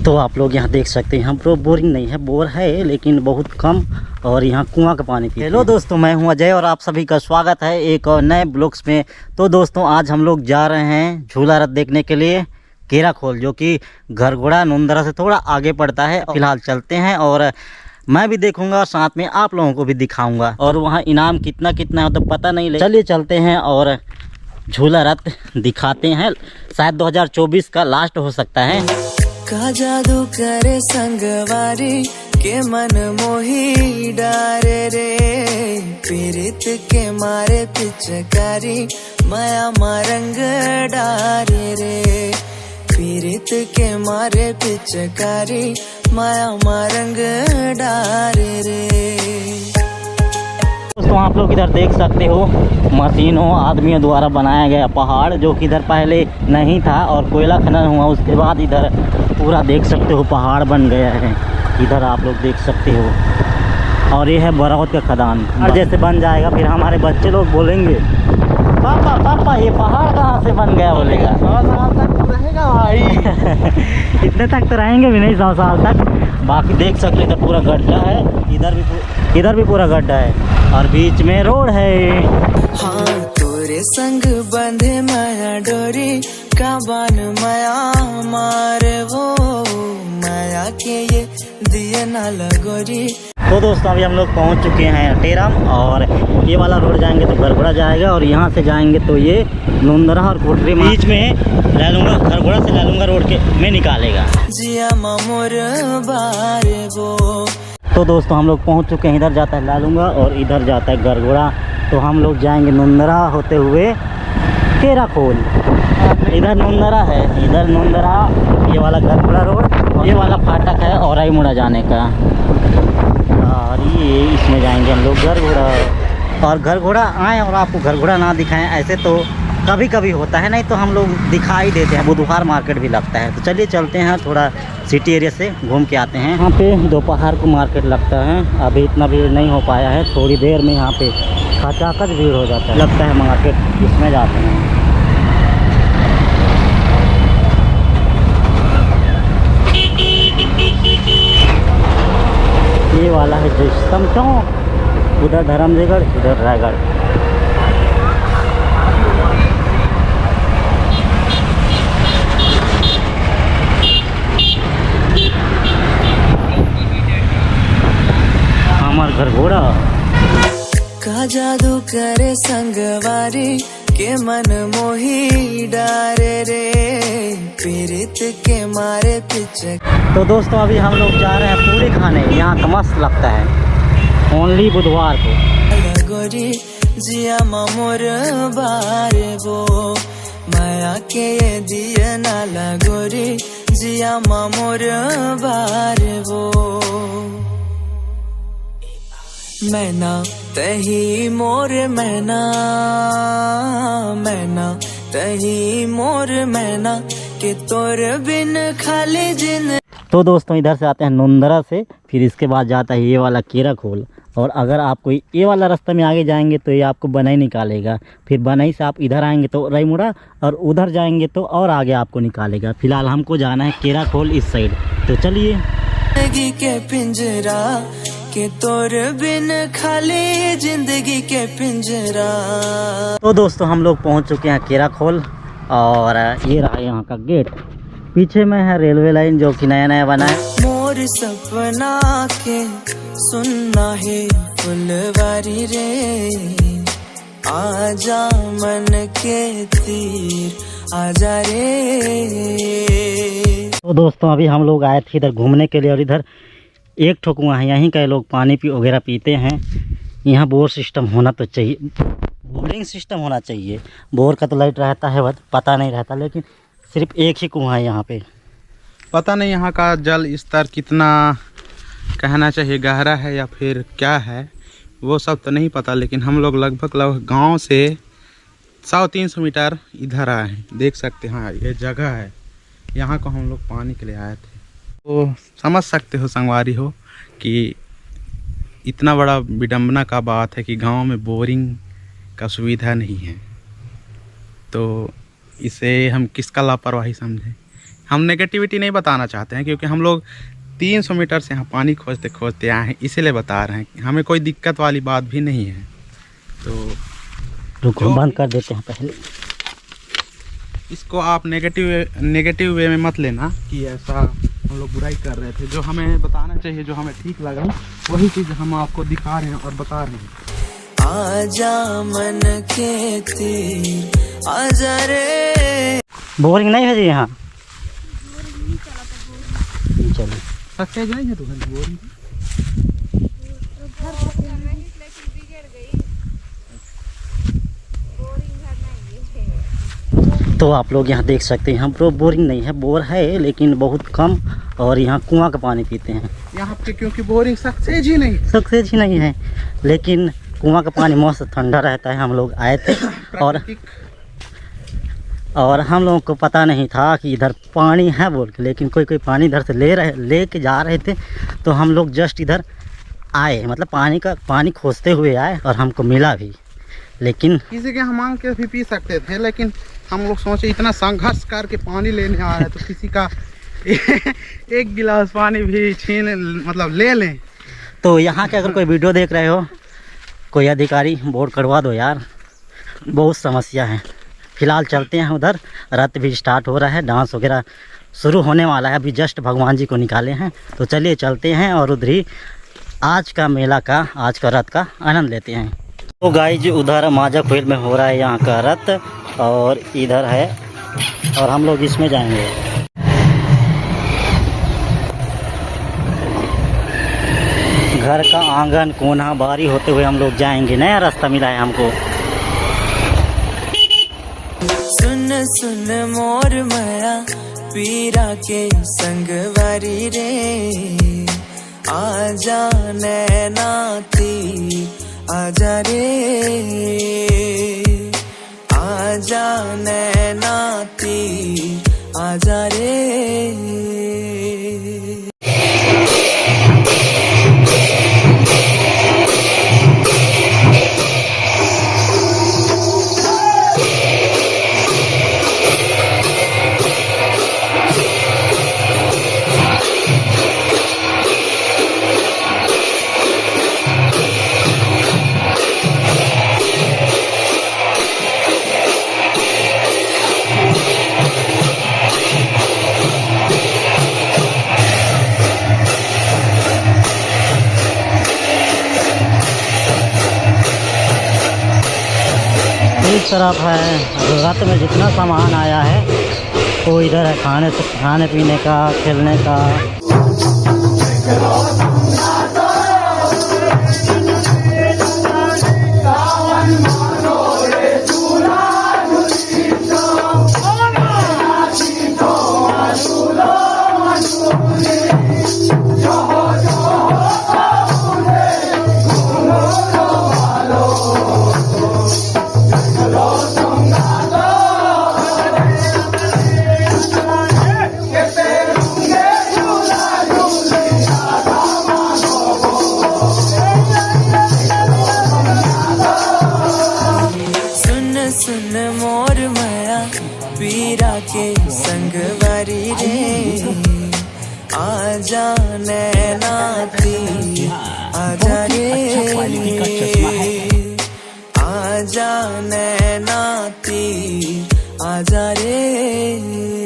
तो आप लोग यहाँ देख सकते हैं, यहाँ पर बोरिंग नहीं है, बोर है लेकिन बहुत कम, और यहाँ कुआं का पानी पीते हैं। हेलो दोस्तों, मैं हूँ अजय और आप सभी का स्वागत है एक और नए ब्लॉग्स में। तो दोस्तों आज हम लोग जा रहे हैं झूला रथ देखने के लिए, केराखोल, जो कि घरघोड़ा नुंदरा से थोड़ा आगे पड़ता है। फिलहाल चलते हैं और मैं भी देखूंगा, साथ में आप लोगों को भी दिखाऊंगा, और वहाँ इनाम कितना है तो पता नहीं। चलिए चलते हैं और झूला रथ दिखाते हैं। शायद 2024 का लास्ट हो सकता है। का जादू करे संगवारी के मन मोही डारे रे, पीरित के मारे पिचकारी माया मारंग डारे रे, पीरित के मारे पिचकारी माया मारंग डारे रे। दोस्तों आप लोग इधर देख सकते हो, मशीनों आदमियों द्वारा बनाया गया पहाड़, जो कि इधर पहले नहीं था और कोयला खनन हुआ, उसके बाद इधर पूरा देख सकते हो पहाड़ बन गया है। इधर आप लोग देख सकते हो, और ये है बरौत का खदान। और जैसे बन जाएगा फिर हमारे बच्चे लोग बोलेंगे, पापा पापा ये पहाड़ कहाँ से बन गया, बोलेगा 100 साल तक रहेगा भाई। इतने तक तो रहेंगे भी नहीं, 100 साल तक। बाकी देख सकते इधर पूरा गड्ढा है, इधर भी पूरा गड्ढा है, और बीच में रोड है। हाँ तोरे संग बंधे माया डोरी का बान माया मारे वो, माया के ये दिए ना लगोरी। तो दोस्तों अभी हम लोग पहुंच चुके हैं टेरम, और ये वाला रोड जाएंगे तो घरघोड़ा जाएगा, और यहाँ से जाएंगे तो ये नुंदरा और कोटरी बीच में ले लूँगा, घरघोड़ा से ले लूँगा रोड के में निकालेगा। जिया मामोर बारे वो। तो दोस्तों हम लोग पहुंच चुके हैं, इधर जाता है लालूंगा और इधर जाता है घरघोड़ा। तो हम लोग जाएंगे नुंदरा होते हुए केराखोल। इधर नुंदरा है, इधर नुंदरा, ये वाला घरघोड़ा रोड, ये वाला फाटक है और मुड़ा जाने का, और ये इसमें जाएंगे हम लोग घरघोड़ा। और घरघोड़ा आए और आपको घरघोड़ा ना दिखाएं ऐसे तो कभी कभी होता है, नहीं तो हम लोग दिखाई देते हैं। बुधवार मार्केट भी लगता है, तो चलिए चलते हैं, थोड़ा सिटी एरिया से घूम के आते हैं। यहाँ पे दोपहर को मार्केट लगता है, अभी इतना भीड़ नहीं हो पाया है, थोड़ी देर में यहाँ पे खचाखच भीड़ हो जाता है, लगता है मार्केट, इसमें जाते हैं। ये वाला है जयस्तंभ चौक, उधर धर्मजयगढ़, इधर रायगढ़। हमार घरघोड़ा का जादू करे संगवारी के मन मोही डारे रे, पीरित के मारे पिचक। तो दोस्तों अभी हम लोग जा रहे हैं पूरी खाने, यहाँ का मस्त लगता है, ओनली बुधवार को। लगोरी जिया मामोर बारे वो, माया के ये दिया ना लगोरी जिया मामोर बारे वो। मैना तही मोर मैना, मैना तही मोर मैना के तोर बिन खाली जिन। तो दोस्तों इधर से आते हैं नुंदरा से, फिर इसके बाद जाता है ये वाला केराखोल, और अगर आपको ये वाला रास्ता में आगे जाएंगे तो ये आपको बनई निकालेगा, फिर बनई से आप इधर आएंगे तो रईमुड़ा, और उधर जाएंगे तो और आगे आपको निकालेगा। फिलहाल हमको जाना है केराखोल इस साइड, तो चलिए। जिंदगी के पिंजरा के तोर बिन खाली जिंदगी के पिंजरा। तो दोस्तों हम लोग पहुंच चुके हैं केराखोल, और ये रहा यहाँ का गेट, पीछे में है रेलवे लाइन जो कि नया नया बना है। मोर सपना के सुनना है फुलवारी रे, आजा मन के तीर आजा रे। तो दोस्तों अभी हम लोग आए थे इधर घूमने के लिए, और इधर एक ठो कुआं है, यहीं का लोग पानी वगैरह पीते हैं। यहाँ बोर सिस्टम होना तो चाहिए, बोरिंग सिस्टम होना चाहिए। बोर का तो लाइट रहता है, पता नहीं रहता, लेकिन सिर्फ एक ही कुआं है यहाँ पे। पता नहीं यहाँ का जल स्तर कितना कहना चाहिए, गहरा है या फिर क्या है, वो सब तो नहीं पता, लेकिन हम लोग लगभग गांव से 100-300 मीटर इधर आए हैं। देख सकते हैं हाँ ये जगह है, यहाँ को हम लोग पानी के लिए आए थे। तो समझ सकते हो संगवारी हो कि इतना बड़ा विडंबना का बात है कि गांव में बोरिंग का सुविधा नहीं है। तो इसे हम किसका लापरवाही समझें हम नेगेटिविटी नहीं बताना चाहते हैं, क्योंकि हम लोग 300 मीटर से यहाँ पानी खोजते खोजते आए हैं, इसीलिए बता रहे हैं। हमें कोई दिक्कत वाली बात भी नहीं है। तो रुको बंद कर देते हैं पहले। इसको आप नेगेटिव वे में मत लेना कि ऐसा हम लोग बुराई कर रहे थे। जो हमें बताना चाहिए, जो हमें ठीक लगा, वही चीज़ हम आपको दिखा रहे हैं और बता रहे हैं। आजा मन के तीर आजा रे। बोरिंग नहीं है जी यहाँ? चलो सच्चाई नहीं है तो बोरिंग। तो आप लोग यहाँ देख सकते हैं, यहाँ पर बोरिंग नहीं है, बोर है लेकिन बहुत कम, और यहाँ कुआं का पानी पीते हैं यहाँ पे, क्योंकि बोरिंग सक्सेस ही नहीं है, लेकिन कुआं का पानी मस्त ठंडा रहता है। हम लोग आए थे और हम लोगों को पता नहीं था कि इधर पानी है बोल के, लेकिन कोई पानी इधर से ले के जा रहे थे, तो हम लोग जस्ट इधर आए, मतलब पानी खोजते हुए आए और हमको मिला भी। लेकिन किसी के हम मांग के भी पी सकते थे, लेकिन हम लोग सोचे इतना संघर्ष करके पानी लेने आ रहे हैं, तो किसी का एक गिलास पानी भी ले लें। तो यहाँ के अगर कोई वीडियो देख रहे हो, कोई अधिकारी, बोर्ड करवा दो यार, बहुत समस्या है। फिलहाल चलते हैं उधर, रथ भी स्टार्ट हो रहा है, डांस वगैरह शुरू होने वाला है, अभी जस्ट भगवान जी को निकाले हैं। तो चलिए चलते हैं और उधर ही आज का मेला का, आज का रथ का आनंद लेते हैं। तो गाइज उधर माजा खेल में हो रहा है यहाँ का रथ, और इधर है, और हम लोग इसमें जाएंगे। घर का आंगन कोना बारी होते हुए हम लोग जाएंगे। नया रास्ता मिला है हमको। सुन सुन मोर माया पीरा के संग वारी रे, आजा नैनाती आजा रे, आजा नैनाती आजा रे। इस तरफ है रथ में जितना सामान आया है, वो इधर है खाने पीने का, खेलने का। सुन मोर माया पीरा के संग वारी रे, आजा नैनाती आजा रे, आजा नैनाती आजा रे।